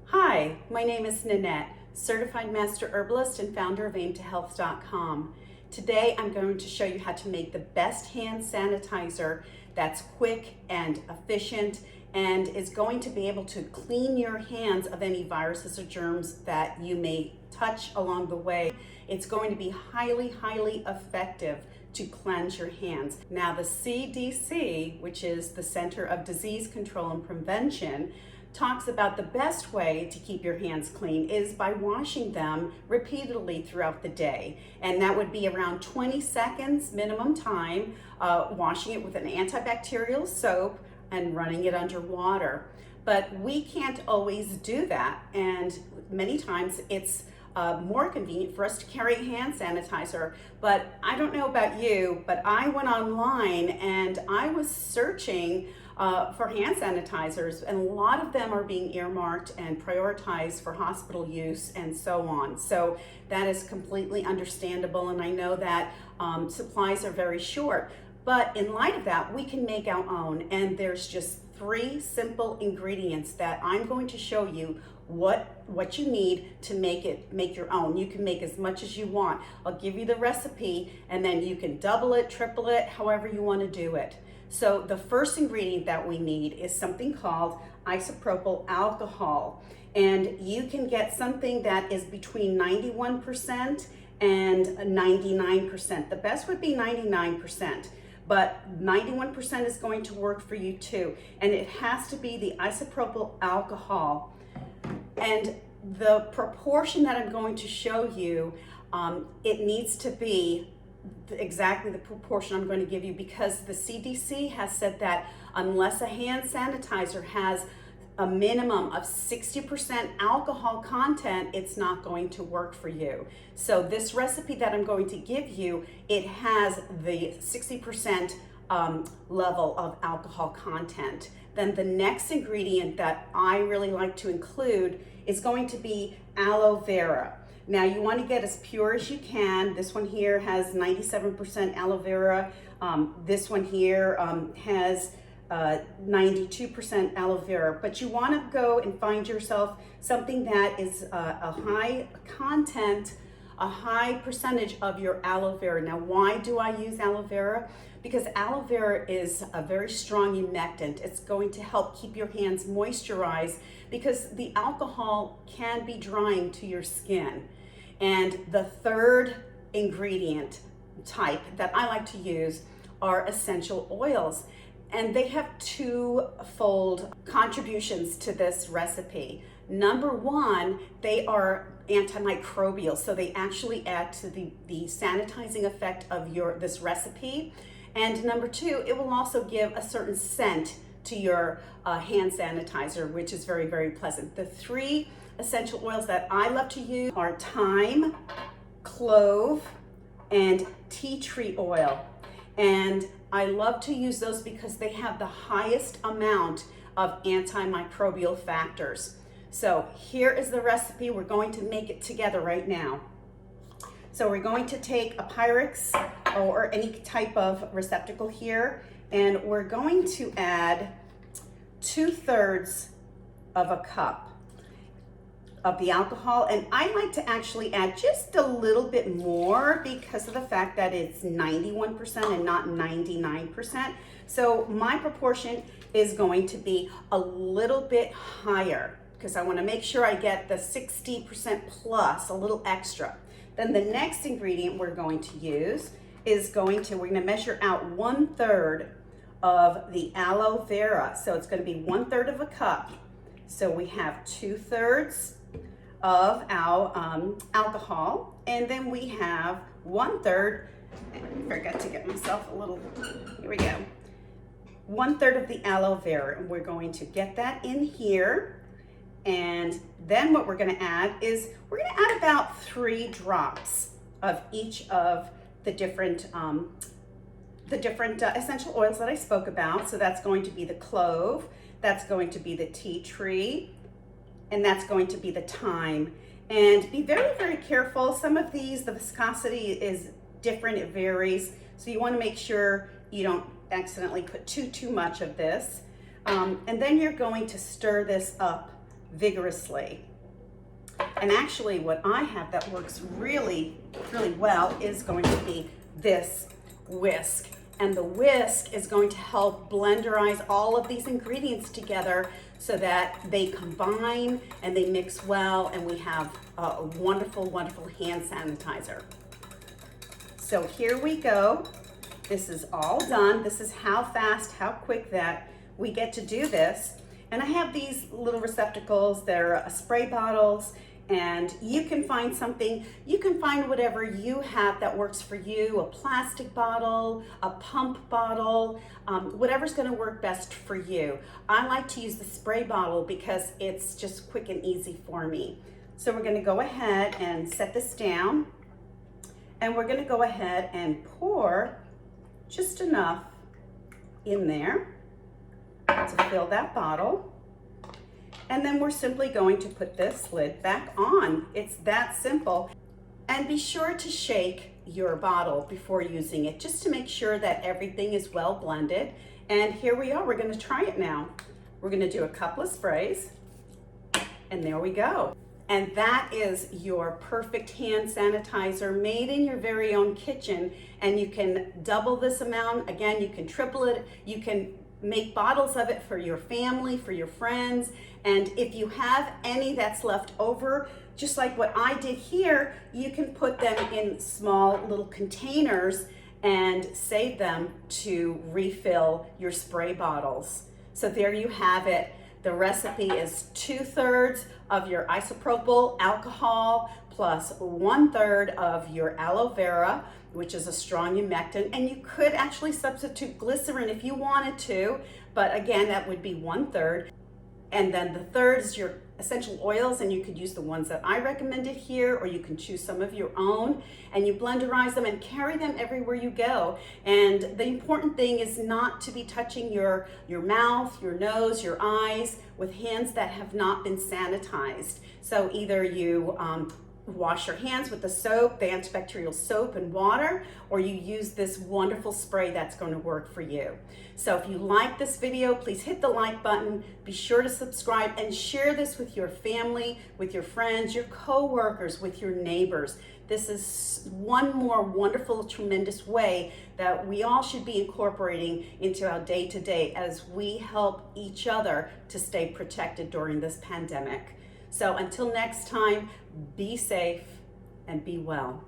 Hi, my name is Nanette, Certified Master Herbalist and founder of aimtohealth.com. Today I'm going to show you how to make the best hand sanitizer that's quick and efficient and is going to be able to clean your hands of any viruses or germs that you may touch along the way. It's going to be highly effective to cleanse your hands. Now the CDC, which is the Center of Disease Control and Prevention, talks about the best way to keep your hands clean is by washing them repeatedly throughout the day. And that would be around 20 seconds minimum time, washing it with an antibacterial soap and running it under water. But we can't always do that, and many times it's more convenient for us to carry hand sanitizer. But I don't know about you, but I went online and I was searching for hand sanitizers, and a lot of them are being earmarked and prioritized for hospital use and so on. So that is completely understandable, and I know that supplies are very short. But in light of that, we can make our own, and there's just 3 simple ingredients that I'm going to show you what you need to make your own. You can make as much as you want. I'll give you the recipe, and then you can double it, triple it, however you want to do it. So the first ingredient that we need is something called isopropyl alcohol, and you can get something that is between 91% and 99%. The best would be 99%. But 91% is going to work for you too. And it has to be the isopropyl alcohol. And the proportion that I'm going to show you, it needs to be exactly the proportion I'm going to give you, because the CDC has said that unless a hand sanitizer has a minimum of 60% alcohol content, it's not going to work for you. So this recipe that I'm going to give you, it has the 60% level of alcohol content. Then the next ingredient that I really like to include is going to be aloe vera. Now you want to get as pure as you can. This one here has 97% aloe vera. This one here has 92% aloe vera, but you want to go and find yourself something that is a high content, a high percentage of your aloe vera. Now, why do I use aloe vera? Because aloe vera is a very strong humectant. It's going to help keep your hands moisturized, because the alcohol can be drying to your skin. And the third ingredient type that I like to use are essential oils. And they have 2-fold contributions to this recipe. Number 1, they are antimicrobial, so they actually add to the sanitizing effect of this recipe. And number 2, it will also give a certain scent to your hand sanitizer, which is very pleasant. The 3 essential oils that I love to use are thyme, clove, and tea tree oil. And I love to use those because they have the highest amount of antimicrobial factors. So here is the recipe. We're going to make it together right now. So we're going to take a Pyrex or any type of receptacle here, and we're going to add 2/3 of a cup of the alcohol. And I like to actually add just a little bit more because of the fact that it's 91% and not 99%. So my proportion is going to be a little bit higher because I want to make sure I get the 60% plus, a little extra. Then the next ingredient we're going to use is we're going to measure out 1/3 of the aloe vera. So it's going to be 1/3 of a cup. So we have 2/3 of our alcohol, and then we have 1/3, I forgot to get myself a little, here we go, 1/3 of the aloe vera, and we're going to get that in here. And then what we're going to add is we're going to add about 3 drops of each of the different essential oils that I spoke about. So that's going to be the clove, that's going to be the tea tree, and that's going to be the thyme. And be very careful. Some of these, the viscosity is different, it varies. So you want to make sure you don't accidentally put too much of this. And then you're going to stir this up vigorously. And actually what I have that works really, really well is going to be this whisk. And the whisk is going to help blenderize all of these ingredients together so that they combine and they mix well, and we have a wonderful, wonderful hand sanitizer. So here we go. This is all done. This is how fast, how quick that we get to do this. And I have these little receptacles. They're spray bottles, and you can find something, you can find whatever you have that works for you, a plastic bottle, a pump bottle, whatever's gonna work best for you. I like to use the spray bottle because it's just quick and easy for me. So we're gonna go ahead and set this down, and we're gonna go ahead and pour just enough in there to fill that bottle. And then we're simply going to put this lid back on. It's that simple. And be sure to shake your bottle before using it, just to make sure that everything is well blended. And here we are, we're gonna try it now. We're gonna do a couple of sprays, and there we go. And that is your perfect hand sanitizer made in your very own kitchen. And you can double this amount. Again, you can triple it. You can make bottles of it for your family, for your friends. And if you have any that's left over, just like what I did here, you can put them in small little containers and save them to refill your spray bottles. So there you have it. The recipe is 2/3 of your isopropyl alcohol plus 1/3 of your aloe vera, which is a strong humectant. And you could actually substitute glycerin if you wanted to, but again, that would be 1/3. And then the third is your essential oils, and you could use the ones that I recommended here, or you can choose some of your own, and you blenderize them and carry them everywhere you go. And the important thing is not to be touching your mouth, your nose, your eyes with hands that have not been sanitized. So either you wash your hands with the soap, the antibacterial soap and water, or you use this wonderful spray that's going to work for you. So if you like this video, please hit the like button, be sure to subscribe, and share this with your family, with your friends, your co-workers, with your neighbors. This is one more wonderful, tremendous way that we all should be incorporating into our day-to-day as we help each other to stay protected during this pandemic. So until next time, be safe and be well.